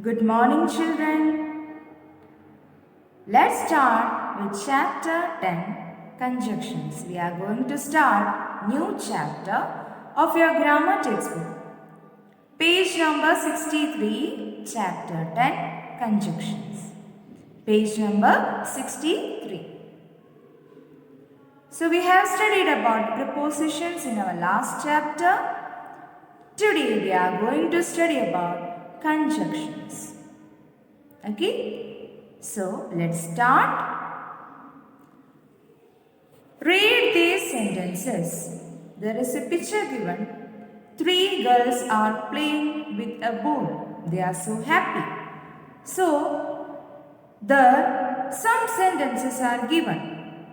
Good morning, children. Let's start with chapter 10, Conjunctions. We are going to start new chapter of your grammar textbook. Page number 63, chapter 10, Conjunctions. Page number 63. So we have studied about prepositions in our last chapter. Today we are going to study about conjunctions. Okay? So let's start. Read these sentences. There is a picture given. 3 girls are playing with a ball. They are so happy. So some sentences are given.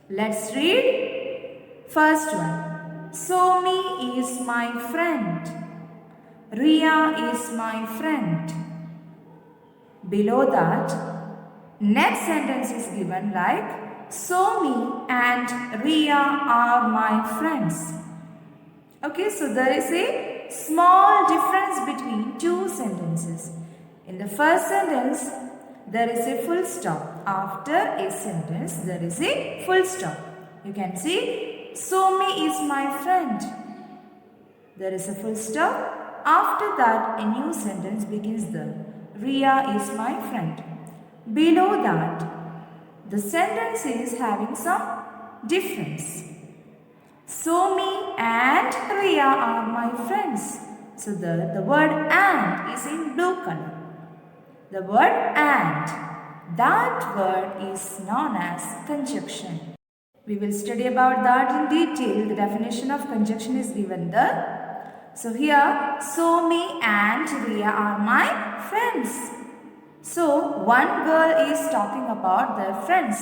Let's read. First one. Somi is my friend. Ria is my friend. Below that, next sentence is given like Somi and Ria are my friends. Okay, so there is a small difference between two sentences. In the first sentence, there is a full stop. After a sentence, there is a full stop. You can see Somi is my friend. There is a full stop. After that, a new sentence begins there. Ria is my friend. Below that, the sentence is having some difference. Somi and Ria are my friends. So the word and is in blue color. The word and, that word is known as conjunction. We will study about that in detail. The definition of conjunction is given there. So here, Somi and Ria are my friends. So one girl is talking about their friends.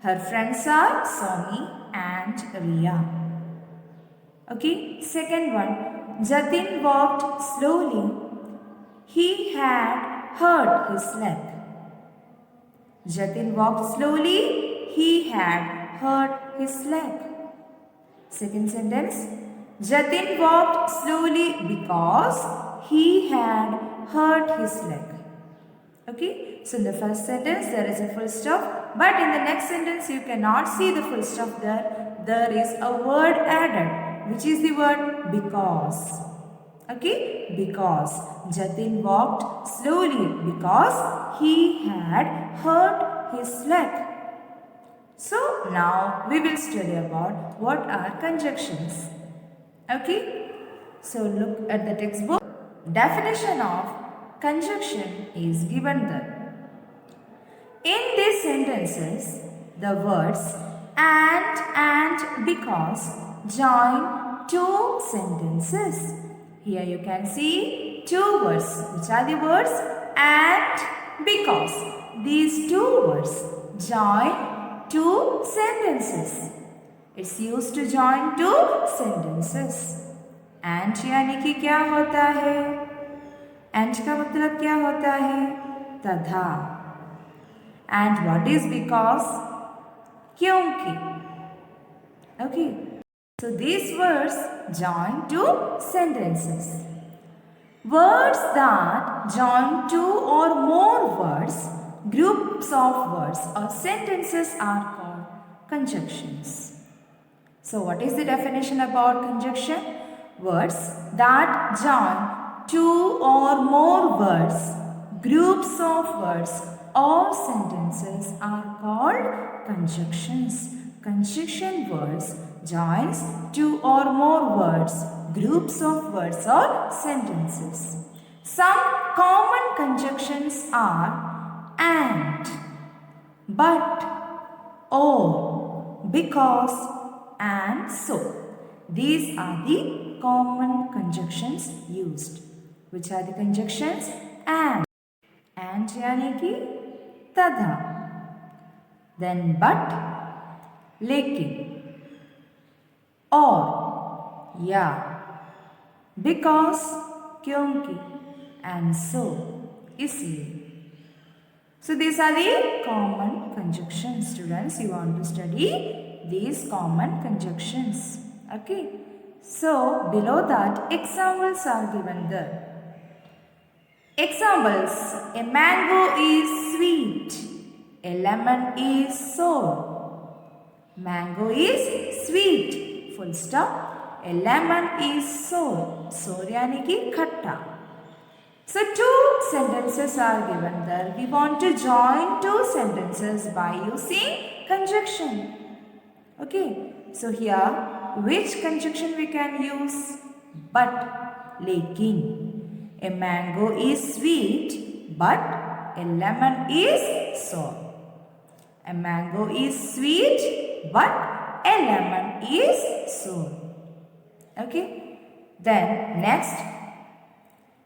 Her friends are Somi and Ria. Okay, second one. Jatin walked slowly. He had hurt his leg. Jatin walked slowly. He had hurt his leg. Second sentence. Jatin walked slowly because he had hurt his leg. Okay, so in the first sentence there is a full stop, but in the next sentence you cannot see the full stop there. There is a word added, which is the word because. Okay, because Jatin walked slowly because he had hurt his leg. So now we will study about what are conjunctions. Okay, so look at the textbook. Definition of conjunction is given there. In these sentences, the words and because join two sentences. Here you can see two words. Which are the words? And because. These two words join two sentences. It's used to join two sentences. And यानी कि क्या होता है? And का मतलब क्या होता है? तथा. And what is because? क्योंकि. Okay. So these words join two sentences. Words that join two or more words, groups of words or sentences are called conjunctions. So what is the definition about conjunction? Words that join two or more words, groups of words or sentences are called conjunctions. Conjunction words joins two or more words, groups of words or sentences. Some common conjunctions are and, but, or, because, and so. These are the common conjunctions used. Which are the conjunctions? And यानी कि तथा. Then but, लेकिन, और, या, because, क्योंकि, and so, इसलिए. So these are the common conjunctions. Students, you want to study these common conjunctions. Okay. So below that examples are given there. Examples: a mango is sweet, a lemon is sour. Mango is sweet, full stop. A lemon is sour. Sour यानी कि खट्टा. So two sentences are given there. We want to join two sentences by using conjunction. Okay. So here, which conjunction we can use? But, lekin. A mango is sweet, but a lemon is sour. A mango is sweet, but a lemon is sour. Okay. Then next,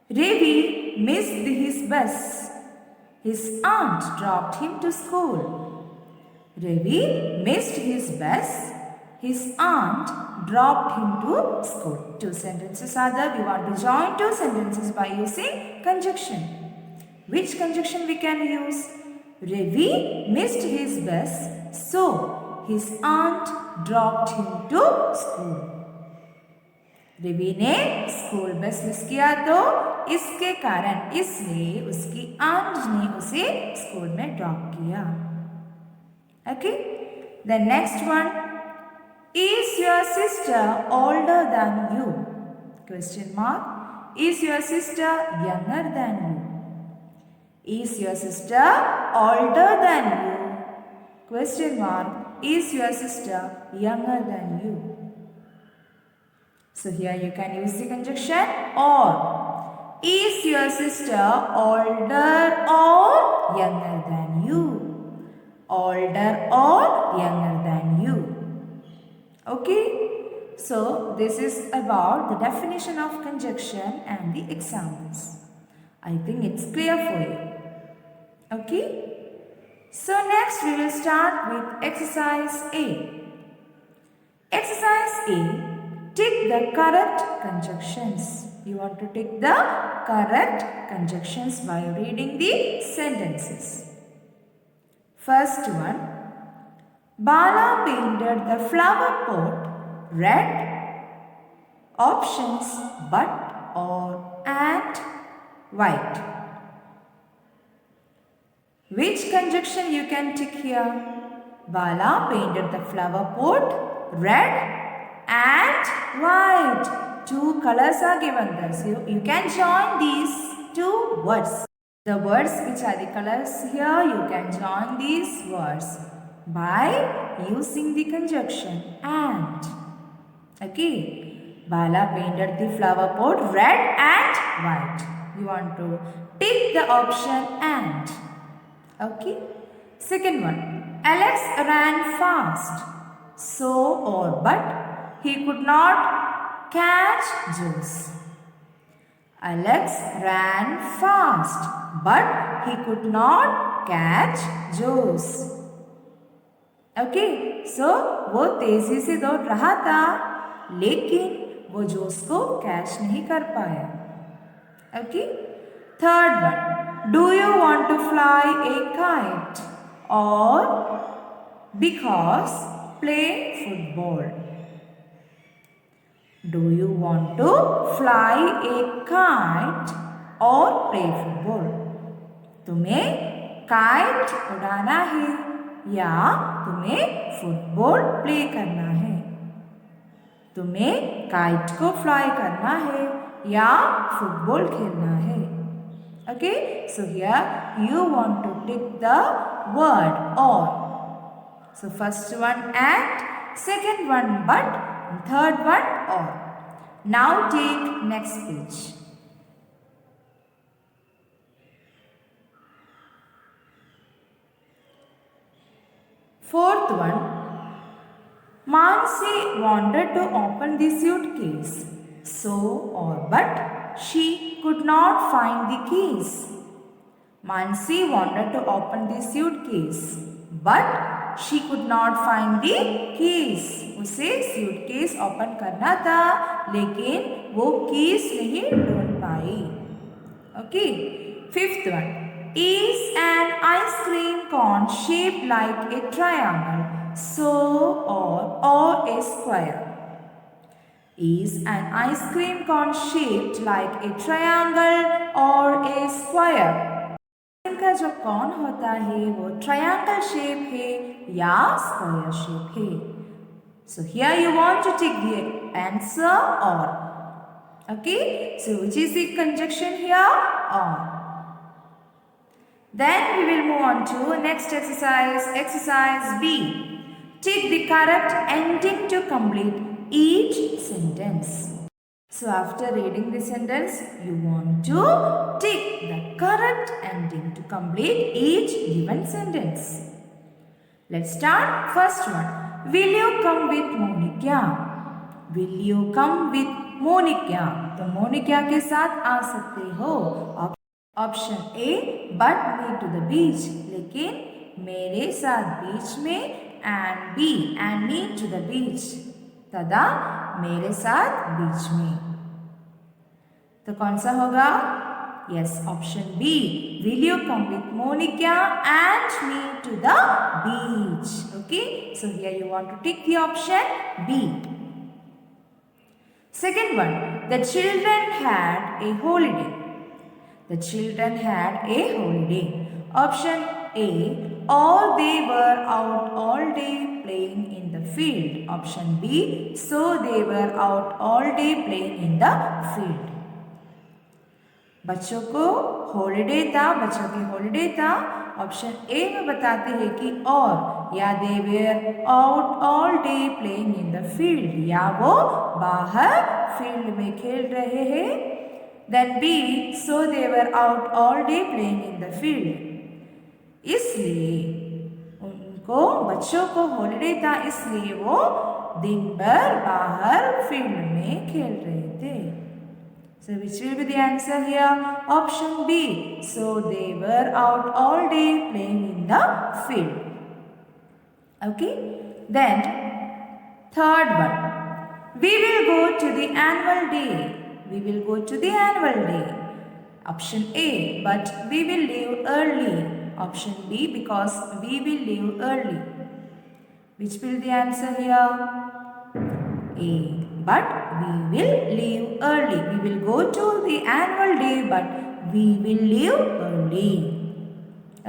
Ravi missed his bus. His aunt dropped him to school. Ravi missed his bus. His aunt dropped him to school. Two sentences are there. We want to join two sentences by using conjunction. Which conjunction we can use? Ravi missed his bus, so his aunt dropped him to school. Ravi ने school bus miss किया तो इसके कारण इसलिए उसकी aunt ने उसे school में ड्रॉप किया. Okay. The next one, is your sister older than you? Question mark. Is your sister younger than you? Is your sister older than you? Question mark. Is your sister younger than you? So here you can use the conjunction or. Is your sister older or younger than you? Older or younger than you? Okay. So this is about the definition of conjunction and the examples. I think it's clear for you. Okay. So next we will start with exercise A. Exercise A. Tick the correct conjunctions. You want to tick the correct conjunctions by reading the sentences. First one. Bala painted the flower pot red. Options: but, or, and, white. Which conjunction you can tick here? Bala painted the flower pot red and white. Two colors are given there. So you can join these two words. The words which are the colors here, you can join these words by using the conjunction and. Okay. Bala painted the flower pot red and white. You want to tick the option and. Okay. Second one. Alex ran fast. So or but. He could not catch Juice. Alex ran fast, but he could not catch Juice. Okay, so वो तेजी से दौड़ रहा था, लेकिन वो juice को catch नहीं कर पाया. Okay. Third one. Do you want to fly a kite or because play football? Do you want to fly a kite or play football? तुम्हें काइट उड़ाना है या तुम्हें फुटबॉल प्ले करना है? तुम्हें काइट को फ्लाई करना है या फुटबॉल खेलना है? Okay, so here you want to tick the word or. So first one and, second one but, third one or. Now take next page. Fourth one. Mansi wanted to open the suitcase. So or but she could not find the keys. Mansi wanted to open the suitcase. But she could not find the keys. उसे suitcase open करना था लेकिन वो keys नहीं ढूंढ पाई. Okay. Fifth one. Is an ice cream cone shaped like a triangle? So or a square? Is an ice cream cone shaped like a triangle or a का जो कौन होता है वो ट्रायंगल शेप है या स्क्वायर शेप है. So here you want to take the answer or. Okay, so which is the conjunction here? Or. Then we will move on to next exercise, exercise B. Take the correct ending to complete each sentence. So after reading the sentence, you want to tick the correct ending to complete each given sentence. Let's start. First one. Will you come with Monica? Will you come with Monica? तो मोनिका के साथ आ सकते हो. Option A but me to the beach, लेकिन मेरे साथ बीच में, and B and me to the beach, तथा मेरे साथ बीच में. तो कौन सा होगा? Yes, option B. Will you come with Monica and me to the beach? Okay, so here you want to tick the option B. Second one, the children had a holiday. The children had a holiday. Option A, all they were out all day playing in the field. Option B, so they were out all day playing in the field. बच्चों को holiday था, बच्चों की holiday था. Option A में बताते हैं कि और, या they were out all day playing in the field, या वो बाहर फील्ड में खेल रहे हैं. Then B, so they were out all day playing in the field, इसलिए उनको बच्चों को हॉलिडे था, इसलिए वो दिन भर बाहर फील्ड में खेल रहे थे. So which will be the answer here? Option B. So they were out all day playing in the field. Okay. Then third one. We will go to the annual day. We will go to the annual day. Option A. But we will leave early. Option B. Because we will leave early. Which will be the answer here? A. But we will leave early. We will go to the annual day, but we will leave early.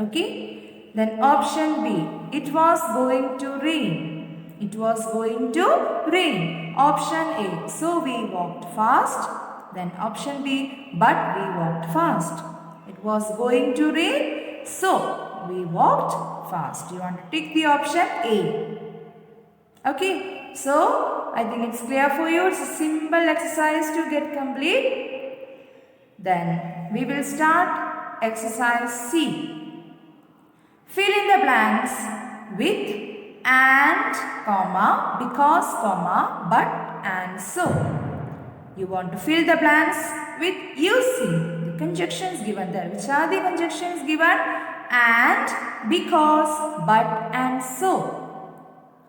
Okay. Then option B. It was going to rain. It was going to rain. Option A. So we walked fast. Then option B. But we walked fast. It was going to rain. So we walked fast. You want to tick the option A. Okay. So I think it's clear for you. It's a simple exercise to get complete. Then we will start exercise C. Fill in the blanks with and, comma, because, comma, but, and so. You want to fill the blanks with using the conjunctions given there. Which are the conjunctions given? And, because, but, and so.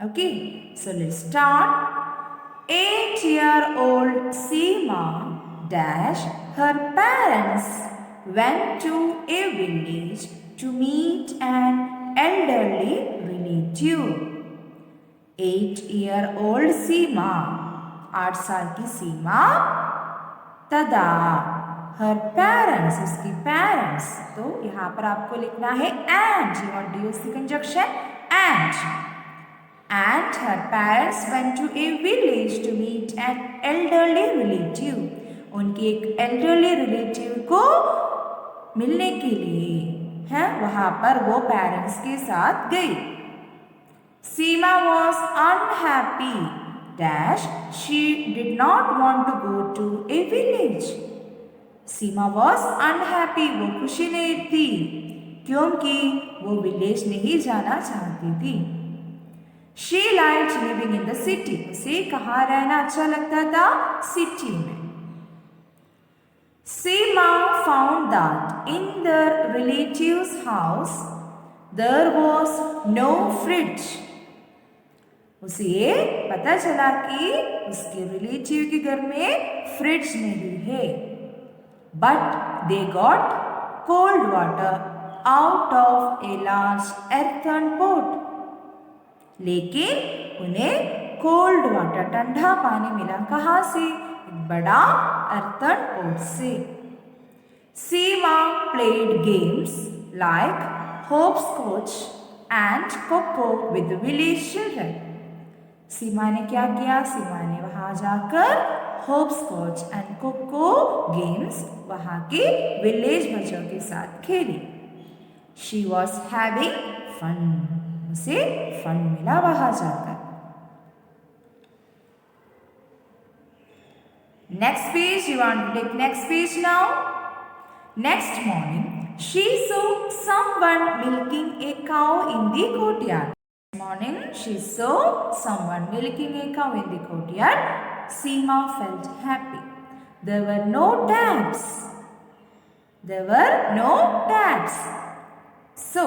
Okay, so let's start. 8-year-old Seema dash her parents went to a village to meet an elderly relative. 8-year-old Seema, 8 साल की सीमा, तदा her parents, उसकी parents. तो यहाँ पर आपको लिखना है and. You want to use the conjunction and. And her parents went to a village to meet an elderly relative. उनकी एक elderly relative को मिलने के लिए है वहाँ पर वो parents के साथ गई. Seema was unhappy dash she did not want to go to a village. Seema was unhappy, वो खुशी नहीं थी क्योंकि वो विलेज नहीं जाना चाहती थी. She liked living in the city. उसे कहाँ रहना अच्छा लगता था? सिटी में. Seema found that in their relative's house there was no fridge. उसे पता चला कि उसके रिलेटिव के घर में फ्रिज नहीं है. But they got cold water out of a large earthen pot. लेकिन उन्हें कोल्ड वाटर, ठंडा पानी मिला. कहाँ से? एक बड़ा earthen pot से. Seema played games like hopscotch and coco with the village children. सीमा ने क्या किया? सीमा ने वहां जाकर होपस्कॉच एंड कोको गेम्स वहां के विलेज बच्चों के साथ खेली. She was having fun. उसे फन मिला वहां जाकर. Next page. You want to take next page now. Next morning she saw someone milking a cow in the courtyard. Morning, she saw someone milking a cow in the courtyard. Seema felt happy. There were no taps. There were no taps. So,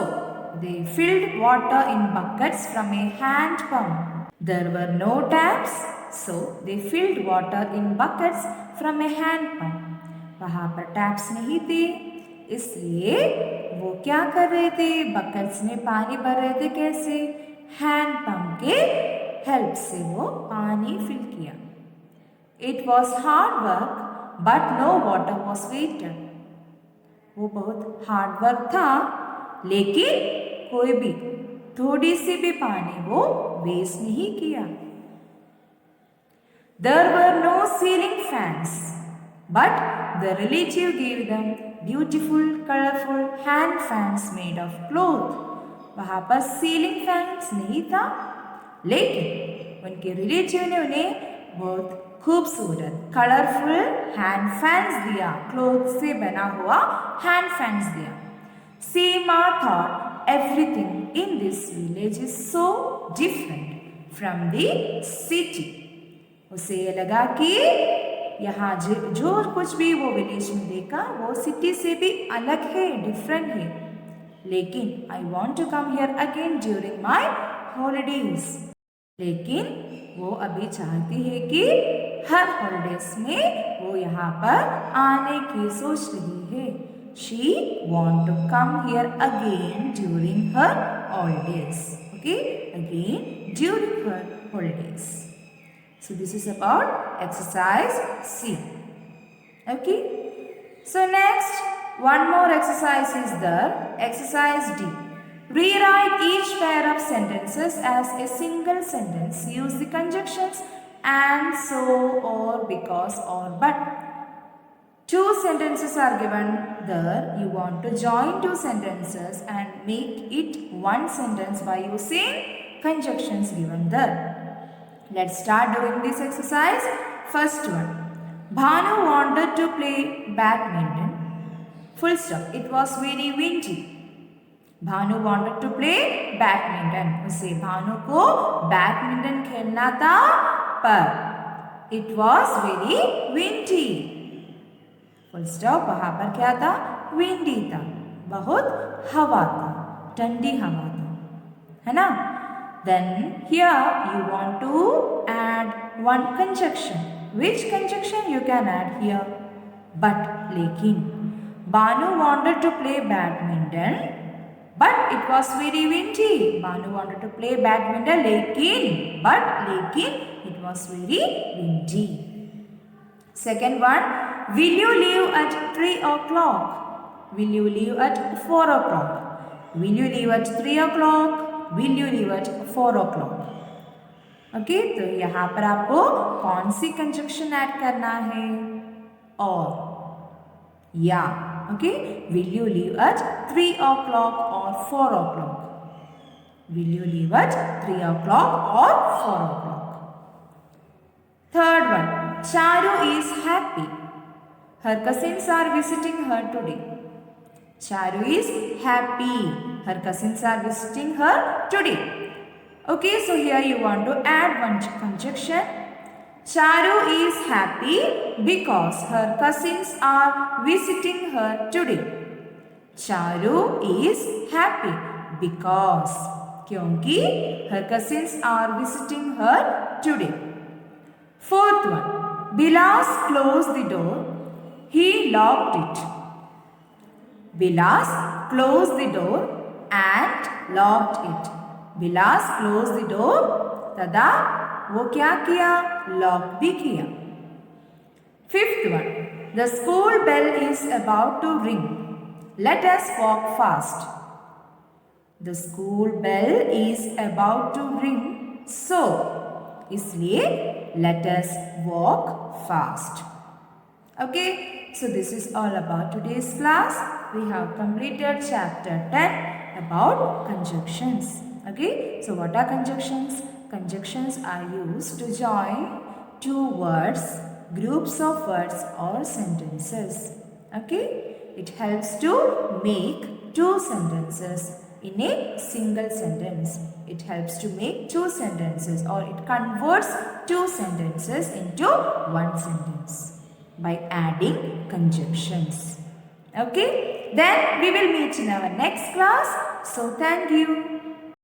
they filled water in buckets from a hand pump. There were no taps. So, they filled water in buckets from a hand pump. वहाँ पर taps नहीं थे, इसलिए वो क्या कर रहे थे? बकेट्स में पानी भर रहे थे. कैसे? हैंड पंप के हेल्प से वो पानी फिल किया. It was hard work but no water was wasted. वो बहुत हार्ड वर्क था, लेकिन कोई भी थोड़ी सी भी पानी वो वेस्ट नहीं किया. There were no ceiling fans but the relative gave them beautiful colorful hand fans made of cloth. वहाँ पर सीलिंग फैंस नहीं था, लेकिन उनके रिलेटिव ने उन्हें बहुत खूबसूरत कलरफुल हैंड फैंस दिया. क्लोथ से बना हुआ हैंड फैंस दिया. सीमा thought everything in this village is so different from the city. उसे ये लगा कि यहाँ जो कुछ भी वो विलेज में देखा वो सिटी से भी अलग है, डिफरेंट है. लेकिन I want to come here again during my holidays. लेकिन वो अभी चाहती है कि हर हॉलीडेज में वो यहाँ पर आने की सोच रही है. She want to come here again during her holidays. Okay, again during her holidays. So this is about exercise C. Okay. So next, one more exercise is there. Exercise D. Rewrite each pair of sentences as a single sentence. Use the conjunctions and, so, or, because, or, but. Two sentences are given there. You want to join two sentences and make it one sentence by using conjunctions given there. Let's start doing this exercise. First one. Bhanu wanted to play badminton. Full stop. It was very windy. Bhanu wanted to play badminton. उसे भानु को badminton खेलना था, पर it was very windy. Full stop. वहाँ पर क्या था? windy था. बहुत हवा था, ठंडी हवा था, है ना? Then here you want to add one conjunction. Which conjunction you can add here? But, लेकिन. Bhanu wanted to play badminton, but it was very windy. Bhanu wanted to play badminton, लेकिन, it was very windy. Second one. Will you leave at 3 o'clock? Will you leave at 4 o'clock? Will you leave at 3 o'clock? Will you leave at 4 o'clock? Okay, तो यहाँ पर आपको कौन सी conjunction add करना है? और, या. Okay, will you leave at 3 o'clock और 4 o'clock? Will you leave at 3 o'clock और 4 o'clock? Third one. Charu is happy. Her cousins are visiting her today. Charu is happy. Her cousins are visiting her today. Okay, so here you want to add one conjunction. Charu is happy because her cousins are visiting her today. Charu is happy because, क्योंकि her cousins are visiting her today. Fourth one. Bilas closed the door. He locked it. Bilas closed the door and locked it. Bilas closed the door, तदा वो क्या किया? Lock भी किया. Fifth one. The school bell is about to ring. Let us walk fast. The school bell is about to ring, so इसलिए let us walk fast. Okay, so this is all about today's class. We have completed chapter 10 about conjunctions. Okay, so what are conjunctions? Conjunctions are used to join two words, groups of words or sentences. Okay, it helps to make two sentences in a single sentence. It helps to make two sentences, or it converts two sentences into one sentence by adding conjunctions. Okay, then we will meet in our next class. So thank you.